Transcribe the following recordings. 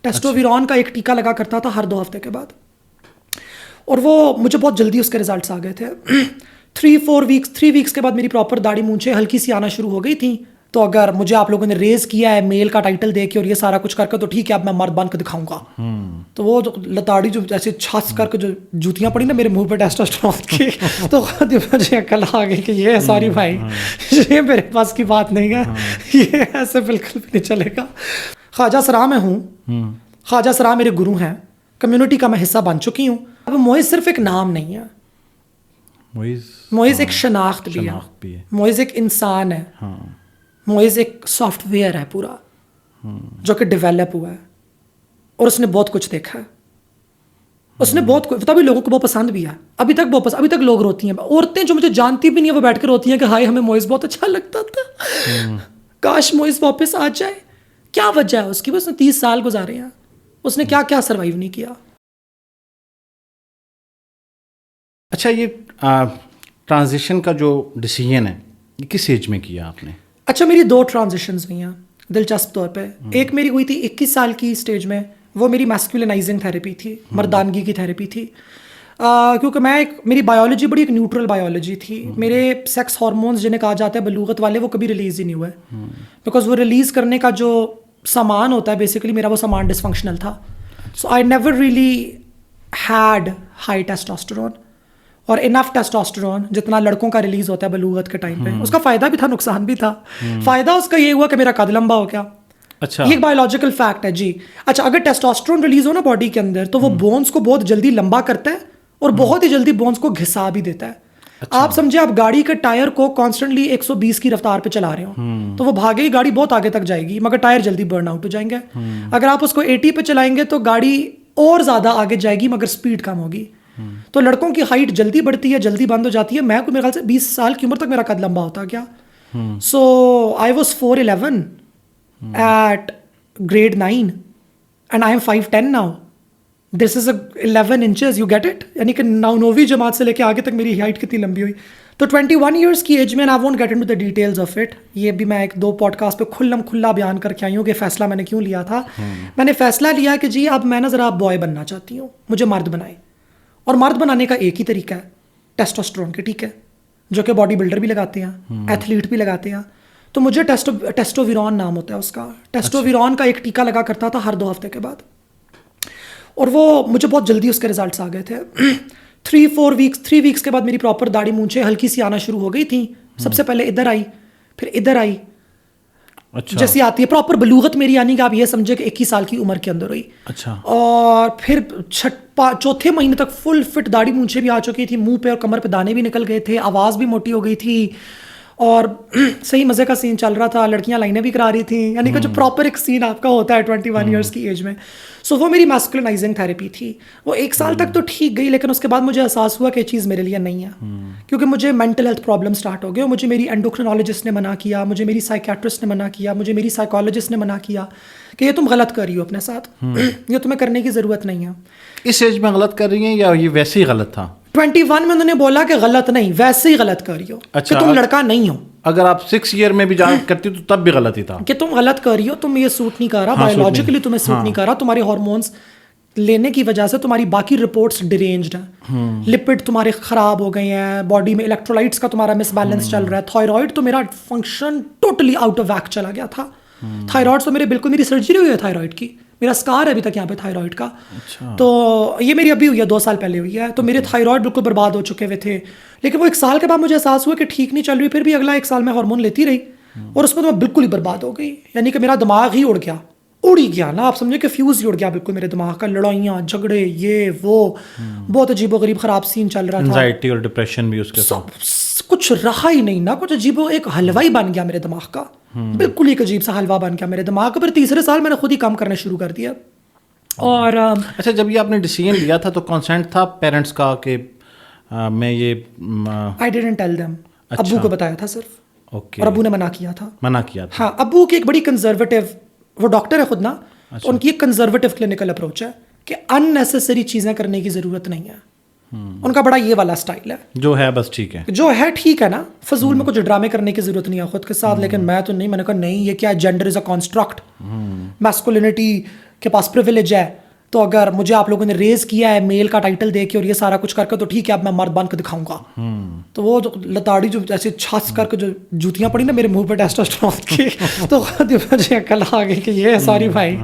ٹیسٹوویرون کا ایک ٹیکا لگا کرتا تھا ہر 2 ہفتے کے بعد, اور وہ مجھے بہت جلدی اس کے ریزلٹس آ گئے تھے. 3 ویکس کے بعد میری پراپر داڑھی مونچھیں ہلکی سی آنا شروع ہو گئی تھیں. تو اگر مجھے آپ لوگوں نے ریز کیا ہے میل کا ٹائٹل دے کے اور یہ سارا کچھ کر کے تو ٹھیک ہے, اب میں مرد بن کے دکھاؤں گا. تو وہ لتاڑی جو ایسے چھاس کر کے جو جوتیاں پڑی نا میرے منہ پہ ٹیسٹوسٹرون کی, تو مجھے عقل آ گئی کہ یہ سوری بھائی یہ میرے پاس کی بات نہیں ہے, یہ ایسے بالکل بھی نہیں چلے گا. خواجہ سرا میں ہوں, خواجہ سرا میرے گرو ہیں, کمیونٹی کا میں حصہ بن چکی ہوں. اب معز صرف ایک نام نہیں ہے, معز ایک شناخت بھی ہے, معز ایک انسان ہے, معز ایک سافٹ ویئر ہے پورا جو کہ ڈیولپ ہوا ہے, اور اس نے بہت کچھ دیکھا ہے. اس نے بہت کچھ, تبھی لوگوں کو بہت پسند بھی ہے, ابھی تک بہت پسند, ابھی تک لوگ روتی ہیں, عورتیں جو مجھے جانتی بھی نہیں ہیں وہ بیٹھ کے روتی ہیں کہ ہائے ہمیں معز بہت اچھا لگتا تھا, کاش معز واپس آ جائے. کیا وجہ ہے اس کی؟ بس 30 سال گزارے ہیں, اس نے کیا کیا سروائیو نہیں کیا. اچھا, یہ ٹرانزیشن کا جو ڈیسیژن ہے یہ کس ایج میں کیا آپ نے؟ اچھا, میری 2 ٹرانزیشنز ہوئی ہیں دلچسپ طور پہ. ایک میری ہوئی تھی 21 سال کی اسٹیج میں, وہ میری میسکولینائزنگ تھیراپی تھی, مردانگی کی تھیراپی تھی. کیونکہ میری بایولوجی بڑی ایک نیوٹرل بایولوجی تھی. میرے سیکس ہارمونز جنہیں کہا جاتا ہے بلوغت والے, وہ کبھی ریلیز ہی نہیں ہوئے, بیکاز وہ ریلیز کرنے کا جو سامان ہوتا ہے بیسیکلی میرا وہ سامان ڈس فنکشنل تھا. So I never really had high testosterone اور انف ٹیسٹوسٹرون جتنا لڑکوں کا ریلیز ہوتا ہے بلوغت کے ٹائم پہ. اس کا فائدہ بھی تھا, نقصان بھی تھا. فائدہ اس کا یہ ہوا کہ میرا قد لمبا ہو گیا. اچھا, یہ ایک بایولوجیکل فیکٹ ہے جی. اچھا, اگر ٹیسٹوسٹرون ریلیز ہو نا باڈی کے اندر تو وہ بونس کو بہت جلدی لمبا کرتا ہے اور بہت ہی جلدی بونس کو گھسا بھی دیتا ہے. آپ سمجھے آپ گاڑی کے ٹائر کو کانسٹنٹلی 120 کی رفتار پہ چلا رہے ہو تو وہ بھاگے گی گاڑی بہت آگے تک جائے گی, مگر ٹائر جلدی برن آؤٹ ہو جائیں گے. اگر آپ اس کو 80 پہ چلائیں گے تو گاڑی اور زیادہ آگے جائے گی مگر اسپیڈ کم ہوگی. تو لڑکوں کی ہائٹ جلدی بڑھتی ہے, جلدی بند ہو جاتی ہے. میں میرے خیال سے 20 سال کی عمر تک میرا قد لمبا ہوتا گیا. So I was 4'11" at grade 9 and I am 5'10" now. This is 11 inches, you get it? یعنی کہ 9ویں جماعت سے لے کے آگے تک میری ہائٹ کتنی لمبی ہوئی. تو 21 ایئرس کی ایج میں, I won't get into the details of it, یہ بھی میں 1-2 پوڈ کاسٹ پہ کھلا بیان کر کے آئی ہوں کہ فیصلہ میں نے کیوں لیا تھا. میں نے فیصلہ لیا کہ جی اب میں نا ذرا بوائے بننا چاہتی ہوں, مجھے مرد بنائے. اور مرد بنانے کا ایک ہی طریقہ ہے ٹیسٹوسٹرون کے, ٹھیک ہے, جو کہ باڈی بلڈر بھی لگاتے ہیں, ایتھلیٹ بھی لگاتے ہیں. تو مجھے ٹیسٹوویرون نام ہوتا ہے اس کا. ٹیسٹوویرون کا ایک ٹیکا لگا کرتا تھا ہر 2 ہفتے کے بعد, اور وہ مجھے بہت جلدی اس کے ریزلٹس آ گئے تھے. 3 ویکس کے بعد میری پراپر داڑھی مونچھیں ہلکی سی آنا شروع ہو گئی تھیں. سب سے پہلے ادھر آئی, پھر ادھر آئی. اچھا, جیسی آتی ہے پراپر بلوغت میری, یعنی کہ آپ یہ سمجھے کہ 21 سال کی عمر کے اندر ہوئی. اچھا, اور پھر 4تھے مہینے تک فل فٹ داڑھی مونچھیں بھی آ چکی تھی, منہ پہ اور کمر پہ دانے بھی نکل گئے تھے, آواز بھی موٹی ہو گئی تھی, اور صحیح مزے کا سین چل رہا تھا. لڑکیاں لائنیں بھی کرا رہی تھیں, یعنی کہ جو پراپر ایک سین آپ کا ہوتا ہے 21 ایئرس کی ایج میں. سو وہ میری میسکولینائزنگ تھیراپی تھی. وہ 1 سال تک تو ٹھیک گئی, لیکن اس کے بعد مجھے احساس ہوا کہ یہ چیز میرے لیے نہیں ہے, کیونکہ مجھے مینٹل ہیلتھ پرابلم سٹارٹ ہو گئے. مجھے میری اینڈوکرینالوجسٹ نے منع کیا, مجھے میری سائیکیٹرسٹ نے منع کیا, مجھے میری سائیکالوجسٹ نے منع کیا کہ یہ تم غلط کر رہی ہو اپنے ساتھ, یہ تمہیں کرنے کی ضرورت نہیں ہے. اس ایج میں غلط کر رہی ہیں یا یہ ویسے ہی غلط تھا؟ 21 میں انہوں نے بولا کہ غلط نہیں, ویسے ہی غلط کر رہی ہو, کہ تم لڑکا نہیں ہو. اگر آپ 6 ایئر میں بھی جان کرتی تو تب بھی غلط ہی تھا, کہ تم غلط کر رہی ہو, تم یہ سوٹ نہیں کر رہا, بایولوجیکلی تمہیں سوٹ نہیں کر رہا. تمہارے ہارمونس لینے کی وجہ سے تمہاری باقی رپورٹس ڈیرینجڈ ہیں, لپڈ تمہارے خراب ہو گئے ہیں, باڈی میں الیکٹرولائٹس کا تمہارا مس بیلنس چل رہا ہے, تھائرائڈ تو میرا function totally out of whack چلا گیا تھا. تھائرائڈ تو میرے بالکل, میری سرجری ہوئی ہے تھائرائڈ کی, میرا سکار ہے ابھی تک یہاں پہ تھائرائڈ کا. تو یہ میری ابھی ہوئی ہے 2 سال پہلے ہوئی ہے. تو میرے تھائرائڈ بالکل برباد ہو چکے ہوئے تھے, لیکن وہ 1 سال کے بعد مجھے احساس ہوا کہ ٹھیک نہیں چل رہی. پھر بھی اگلا 1 سال میں ہارمون لیتی رہی, اور اس میں تو میں بالکل ہی برباد ہو گئی. یعنی کہ میرا دماغ ہی اڑ ہی گیا نا, آپ سمجھے کہ فیوز ہی اڑ گیا بالکل میرے دماغ کا. لڑائیاں جھگڑے یہ وہ, بہت عجیب و غریب خراب سین چل رہا تھا. انزائٹی اور ڈپریشن بھی اس کے ساتھ, کچھ رہا ہی نہیں نا, کچھ عجیب و ایک حلوہ ہی بن گیا میرے دماغ کا, بالکل ایک عجیب سا حلوہ بن گیا میرے دماغ کا. پھر تیسرے سال میں نے خود ہی کام کرنا شروع کر دیا. اور اچھا, جب یہ آپ نے ڈیسیژن لیا تھا تو کنسنٹ تھا پیرنٹس کا کہ میں یہ I didn't tell them, ابو کو بتایا تھا صرف, اور ابو نے منع کیا تھا. ہاں, ابو کی ایک بڑی کنزرویٹو, وہ ڈاکٹر ہے خود نا, تو ان کی ایک کنزرویٹو کلینکل اپروچ ہے کہ ان نیسیسری چیزیں کرنے کی ضرورت نہیں ہے. ان کا بڑا یہ والا اسٹائل ہے, جو ہے بس ٹھیک ہے, جو ہے ٹھیک ہے نا, فضول میں کچھ ڈرامے کرنے کی ضرورت نہیں ہے خود کے ساتھ. لیکن میں تو نہیں, میں نے کہا نہیں, یہ کیا ہے, gender is a construct, masculinity کے پاس پریویلیج ہے, تو اگر مجھے آپ لوگوں نے ریز کیا ہے میل کا ٹائٹل دے کے اور یہ سارا کچھ کر کے, تو ٹھیک ہے اب میں مرد بن کے دکھاؤں گا. تو وہ جو لتاڑی جو ایسے چھاس کر کے جو جوتیاں پڑی نا میرے منہ پہ ٹیسٹوسٹرون کی, تو مجھے عقل آ گئی کہ یہ سوری بھائی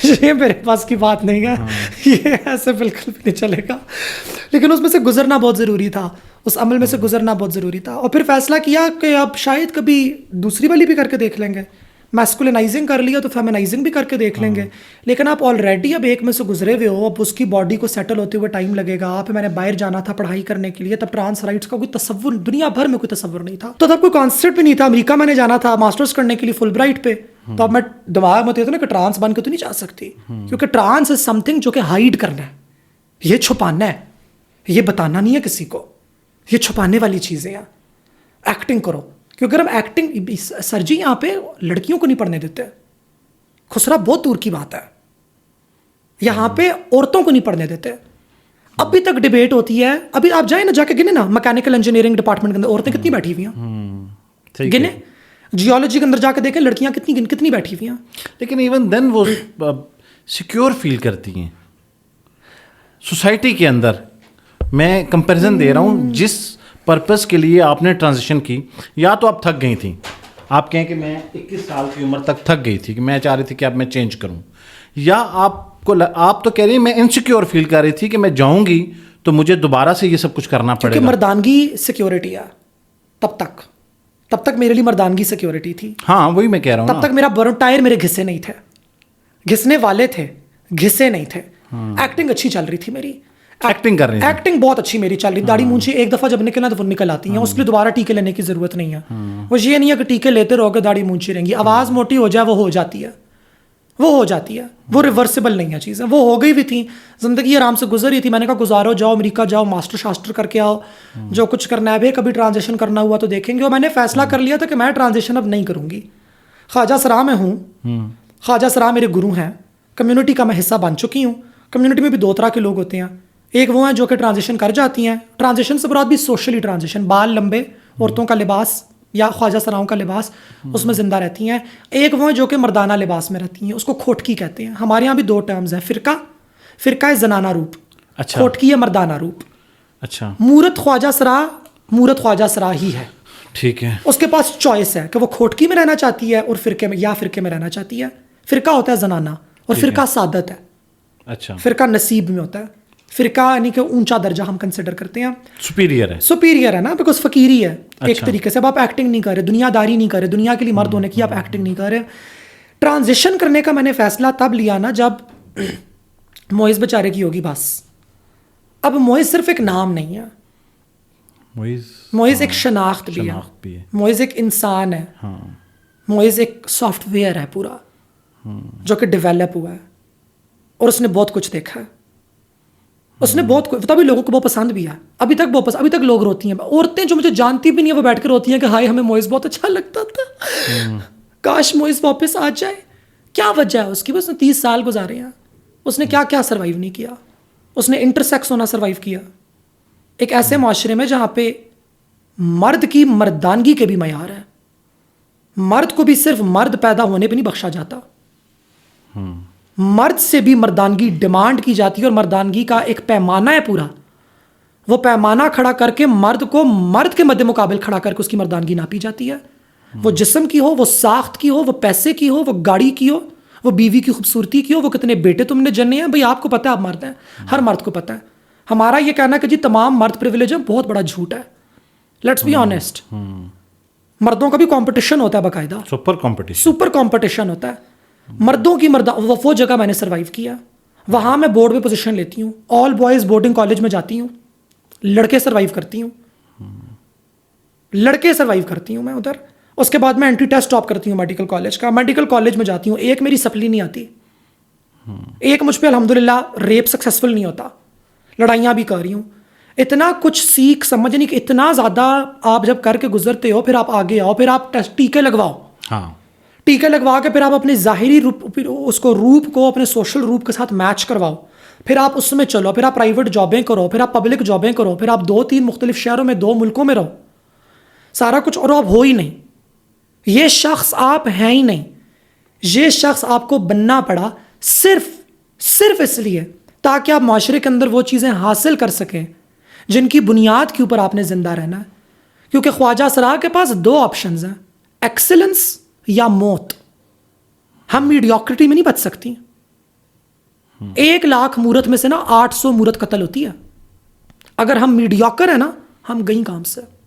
یہ میرے پاس کی بات نہیں ہے, یہ ایسے بالکل بھی نہیں چلے گا. لیکن اس میں سے گزرنا بہت ضروری تھا, اس عمل میں سے گزرنا بہت ضروری تھا. اور پھر فیصلہ کیا کہ اب شاید کبھی دوسری والی بھی کر کے دیکھ لیں گے. میسکولنائزنگ کر لیا تو فیمنائزنگ بھی کر کے دیکھ لیں گے. لیکن آپ آلریڈی اب ایک میں سے گزرے ہوئے ہو, اب اس کی باڈی کو سیٹل ہوتے ہوئے ٹائم لگے گا. آپ میں نے باہر جانا تھا پڑھائی کرنے کے لیے, تب ٹرانس رائٹس کا کوئی تصور دنیا بھر میں کوئی تصور نہیں تھا, تو تب کوئی کانسیپٹ بھی نہیں تھا. امریکہ میں نے جانا تھا ماسٹرز کرنے کے لیے فل برائٹ پہ, تو اب میں دماغ میں ہوتا نا کہ ٹرانس بن کے تو نہیں جا سکتی, کیونکہ ٹرانس از سم تھنگ جو کہ ہائڈ کرنا ہے, یہ چھپانا ہے, یہ بتانا نہیں ہے کسی کو, یہ چھپانے والی چیزیں ہیں. ایکٹنگ کرو, کیونکہ اگر ہم ایکٹنگ, سر جی یہاں پہ لڑکیوں کو نہیں پڑھنے دیتے, خسرا بہت دور کی بات ہے, یہاں پہ عورتوں کو نہیں پڑھنے دیتے. ابھی تک ڈیبیٹ ہوتی ہے, ابھی آپ جائیں نا جا کے گنے نا میکینیکل انجینئرنگ ڈپارٹمنٹ کے اندر عورتیں کتنی بیٹھی ہوئی ہیں, گنے جیولوجی کے اندر جا کے دیکھیں لڑکیاں کتنی بیٹھی ہوئی ہیں. لیکن ایون دین وہ سیکیور فیل کرتی ہیں سوسائٹی کے اندر. میں کمپیریزن دے رہا ہوں, جس پرپز کے لیے آپ نے ٹرانزیشن کی, یا تو آپ تھک گئی تھیں, آپ کہیں کہ میں 21 سال کی عمر تک تھک گئی تھی کہ میں چاہ رہی تھی کہ اب میں چینج کروں, یا آپ تو کہہ رہی ہیں میں انسیکیور فیل کر رہی تھی کہ میں جاؤں گی تو مجھے دوبارہ سے یہ سب کچھ کرنا پڑے گا. کیونکہ مردانگی سیکیورٹی ہے, تب تک میرے لیے مردانگی سیکیورٹی تھی. ہاں وہی میں کہہ رہا ہوں, تب تک میرا برو ٹائر میرے گھسے نہیں تھے, گھسنے والے تھے, گھسے نہیں تھے. ایکٹنگ اچھی چل رہی تھی میری, ایکٹنگ کر رہی ہیں, ایکٹنگ بہت اچھی میری چل رہی. داڑھی مونچھی ایک دفعہ جب نکلنا تو وہ نکل آتی ہیں, اس کے لیے دوبارہ ٹیکے لینے کی ضرورت نہیں ہے. وہ یہ نہیں ہے کہ ٹیکے لیتے رہو گے داڑھی مونچھی رہیں گی, آواز موٹی ہو جائے وہ ہو جاتی ہے, وہ ریورسیبل نہیں ہے چیزیں. وہ ہو گئی بھی تھیں, زندگی آرام سے گزر رہی تھی. میں نے کہا گزارو, جاؤ امریکہ جاؤ, ماسٹر شاسٹر کر کے آؤ, جو کچھ کرنا ہے. کبھی ٹرانزیشن کرنا ہوا تو دیکھیں گے. اور میں نے فیصلہ کر لیا تھا کہ میں ٹرانزیشن اب نہیں کروں گی. خواجہ سرا میں ہوں, خواجہ سرا میرے گرو ہیں, کمیونٹی کا میں حصہ بن چکی ہوں. کمیونٹی میں بھی دو طرح کے لوگ ہوتے ہیں, ایک وہ ہیں جو کہ ٹرانزیشن کر جاتی ہیں, ٹرانزیشن سے مراد بھی سوشلی ٹرانزیشن, بال لمبے, عورتوں کا لباس یا خواجہ سراؤں کا لباس, اس میں زندہ رہتی ہیں. ایک وہ ہیں جو کہ مردانہ لباس میں رہتی ہیں, اس کو کھوٹکی کہتے ہیں. ہمارے یہاں بھی دو ٹرمز ہیں, فرقہ ہے زنانہ روپ, کھوٹکی ہے مردانہ روپ. اچھا, مورت خواجہ سرا ہی ہے, ٹھیک ہے. اس کے پاس چوائس ہے کہ وہ کھوٹکی میں رہنا چاہتی ہے اور فرقے میں رہنا چاہتی ہے. فرقہ ہوتا ہے زنانہ, اور فرقہ سعادت ہے. اچھا, فرقہ نصیب میں ہوتا ہے. فرقہ یعنی کہ اونچا درجہ ہم کنسیڈر کرتے ہیں, سپیریئر ہے نا, بیکاز فقیری ہے ایک طریقے سے. اب آپ ایکٹنگ نہیں کر رہے, دنیا داری نہیں کر رہے, دنیا کے لیے مرد ہونے کی آپ ایکٹنگ نہیں کر رہے. ٹرانزیشن کرنے کا میں نے فیصلہ تب لیا نا جب معز بیچارے کی ہوگی بس. اب معز صرف ایک نام نہیں ہے, معز ایک شناخت بھی ہے, معز ایک انسان ہے, معز ایک سافٹ ویئر ہے پورا جو کہ ڈیولپ ہوا ہے, اور اس نے بہت کچھ دیکھا ہے. اس نے بہت تبھی لوگوں کو بہت پسند بھی ہے, ابھی تک بہت پسند, ابھی تک لوگ روتی ہیں. عورتیں جو مجھے جانتی بھی نہیں ہیں وہ بیٹھ کے روتی ہیں کہ ہائے ہمیں معز بہت اچھا لگتا تھا, کاش معز واپس آ جائے. کیا وجہ ہے اس کی؟ اس نے 30 سال گزارے ہیں, اس نے کیا سروائیو نہیں کیا. اس نے انٹرسیکس ہونا سروائیو کیا ایک ایسے معاشرے میں جہاں پہ مرد کی مردانگی کے بھی معیار ہے. مرد کو بھی صرف مرد پیدا ہونے پہ نہیں بخشا جاتا, مرد سے بھی مردانگی ڈیمانڈ کی جاتی ہے, اور مردانگی کا ایک پیمانہ ہے پورا. وہ پیمانہ کھڑا کر کے مرد کو مرد کے مد مقابل کھڑا کر کے اس کی مردانگی ناپی جاتی ہے. وہ جسم کی ہو, وہ ساخت کی ہو, وہ پیسے کی ہو, وہ گاڑی کی ہو, وہ بیوی کی خوبصورتی کی ہو, وہ کتنے بیٹے تم نے جننے ہیں. بھائی آپ کو پتہ ہے آپ مرد ہیں, ہر مرد کو پتہ ہے. ہمارا یہ کہنا ہے کہ جی تمام مرد پریویلیج ہیں, بہت بڑا جھوٹ ہے. Let's be honest. مردوں کا بھی کمپٹیشن ہوتا ہے باقاعدہ, سپر کمپٹیشن ہوتا ہے. مردوں کی وہ جگہ میں نے سروائیو کیا. وہاں میں بورڈ پہ پوزیشن لیتی ہوں, آل بوائز بورڈنگ کالج میں جاتی ہوں, لڑکے سروائیو کرتی ہوں میں ادھر. اس کے بعد میں انٹری ٹیسٹ ٹاپ کرتی ہوں میڈیکل کالج کا, میڈیکل کالج میں جاتی ہوں. ایک میری سپلی نہیں آتی, ایک مجھ پہ الحمدللہ ریپ سکسیسفل نہیں ہوتا, لڑائیاں بھی کر رہی ہوں. اتنا کچھ سیکھ سمجھ نہیں کہ اتنا زیادہ آپ جب کر کے گزرتے ہو, پھر آپ آگے آؤ, پھر آپ ٹیکے لگواؤ. ٹیکے لگوا کے پھر آپ اپنے ظاہری روپ کو اپنے سوشل روپ کے ساتھ میچ کرواؤ, پھر آپ اس میں چلو, پھر آپ پرائیویٹ جابیں کرو, پھر آپ پبلک جابیں کرو, پھر آپ 2-3 مختلف شہروں میں 2 ملکوں میں رہو, سارا کچھ. اور آپ ہو ہی نہیں, یہ شخص آپ ہیں ہی نہیں. یہ شخص آپ کو بننا پڑا صرف صرف اس لیے تاکہ آپ معاشرے کے اندر وہ چیزیں حاصل کر سکیں جن کی بنیاد کے اوپر آپ نے زندہ رہنا ہے. کیونکہ خواجہ سرا کے پاس 2 آپشنز ہیں, ایکسلنس یا موت. ہم میڈیوکریٹی میں نہیں بچ سکتی. 1,00,000 مورت میں سے نا 800 مورت قتل ہوتی ہے. اگر ہم میڈیوکر ہیں نا, ہم گئی کام سے.